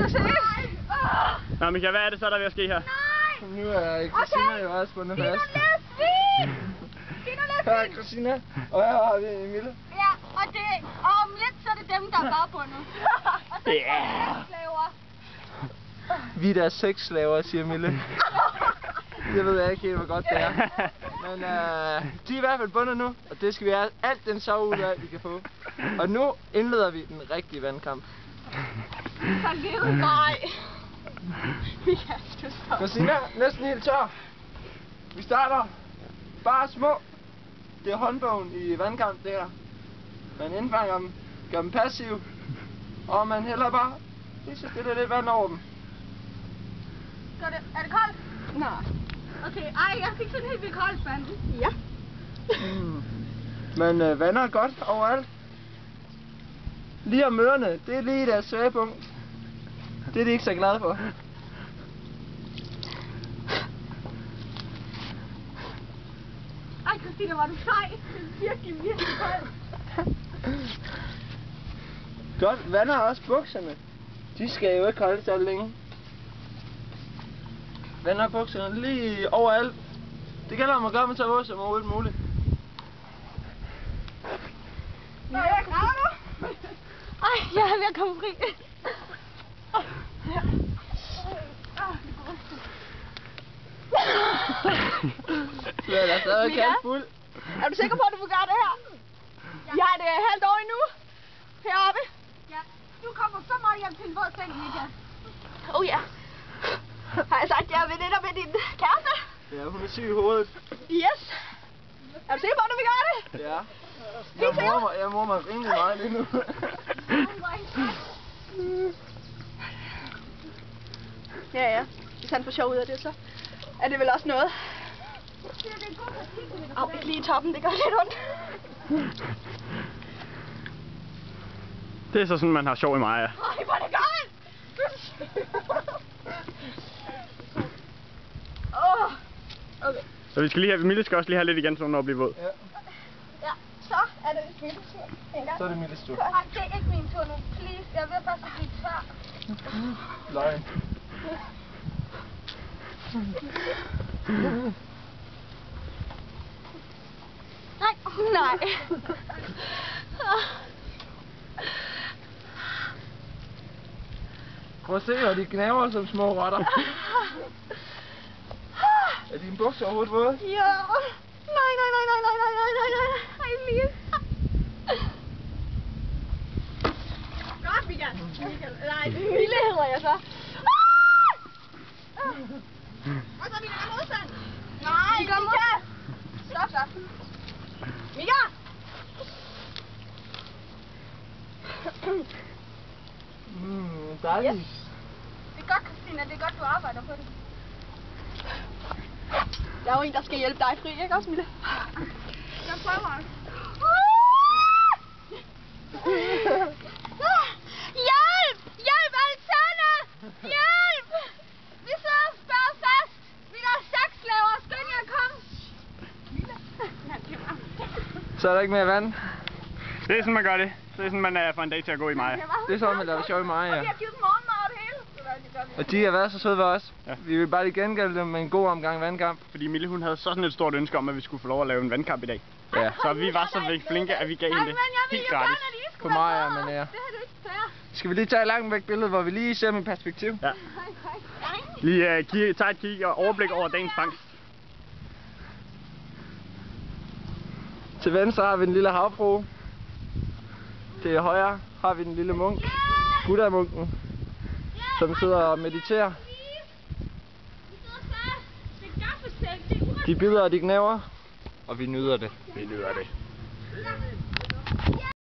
du seriøst? Nå, Michael, hvad er det så, der er ved at ske her? Nej! Nu er Christina jo også bundet fast. Det er lidt svin! Det er lidt Her er svin! Christina, og her har vi Emile. Ja, og om lidt så er det dem, der er bagbundet. Og så er det slaver. Vi er deres sexslaver, siger Mille. Det ved jeg ikke helt, hvor godt det er. Men de er i hvert fald bundet nu, og det skal vi have alt den sove ud af, vi kan få. Og nu indleder vi den rigtige vandkamp. Så leve. Nej. Michael, du stopper. Christina, næsten helt tør. Vi starter bare små. Det er håndbogen i vandkamp, det her. Man indfanger dem, gør dem passiv, og man hælder bare lige så stille lidt vand over dem. Er det koldt? Nej. Okay, jeg fik sådan helt vildt koldt vand. Ja. Man vander godt overalt. Lige om mørerne, det er lige deres svage punkt. Det er de ikke så glade for. Ej, Christina, var du sej. Det er virkelig, virkelig koldt. Godt, vander også bukserne. De skal jo ikke holde så længe. Vander bukserne lige overalt. Det gælder om at gøre dem så vådt som overhovedet muligt. Nej, jeg graver nu. Ej, jeg er ved at komme fri. Du er da stadig kaldt fuld. Er du sikker på, at du får gøre det her? Ja. Jeg har det halvt år endnu. Heroppe. Ja. Du kommer så meget hjem til en våd seng, Michael. Oh ja. Har jeg sagt, at jeg er veninder med din kæreste? Ja, hun er syg i hovedet. Yes. Er du sikker på, at du vil gøre det? Ja. Jeg morer mig rimelig meget lige nu. Ja. Hvis han får sjov ud af det, så er det vel også noget. Ikke lige i toppen, det gør lidt ondt. Det er så sådan, man har sjov i Maja. Ej, hvor er det godt! Okay. Så vi skal lige have, Mille skal også lige have lidt igen, så hun når at blive våd. Ja, så er det Milles tur. En gang. Så er det Milles tur. Nej, det er ikke min tur nu. Please, jeg vil først blive tør. Løgn. Nej. Prøv at se, hvor de gnaver som små rotter. Er dine bukser overhovedet våde? Ja. Nej. Ej, Emil. Godt, Michael. Nej, Mille hedder jeg så. Og så Michael er modstand. Nej, Michael. Stop så. Michael. Dejligt. Yes. Det er godt, Christina. Det er godt, du arbejder på det. Der er jo en, der skal hjælpe dig fri, ikke også, Mille? Jeg prøver. Hjælp! Hjælp, Alexander! Hjælp! Vi sidder og spærret fast. Vi er 6 slaver. Skynd jer, kom. Så er der ikke mere vand. Det er sådan, man gør det. Det er sådan, man får en dag til at gå i Maja. Det er sådan, man laver sjov i Maja. Og vi har givet dem morgenmad og det hele. Og de har været så søde ved os. Ja. Vi vil bare lige gengælde dem med en god omgang vandkamp. Fordi Mille, hun havde sådan et stort ønske om, at vi skulle få lov at lave en vandkamp i dag. Ja. Så vi var så flinke, at vi gav hende det helt gratis. På Maja, men ja. Det er det ikke fair. Skal vi lige tage et langt væk billede, hvor vi lige ser mit perspektiv? Ja. Lige tager et kig og overblik over dagens fangst. Til venstre har vi den lille havfrue. Til højre har vi den lille munk. Buddha-munken. Som sidder og mediterer. De bider og de gnaver. Og vi nyder det. Vi nyder det.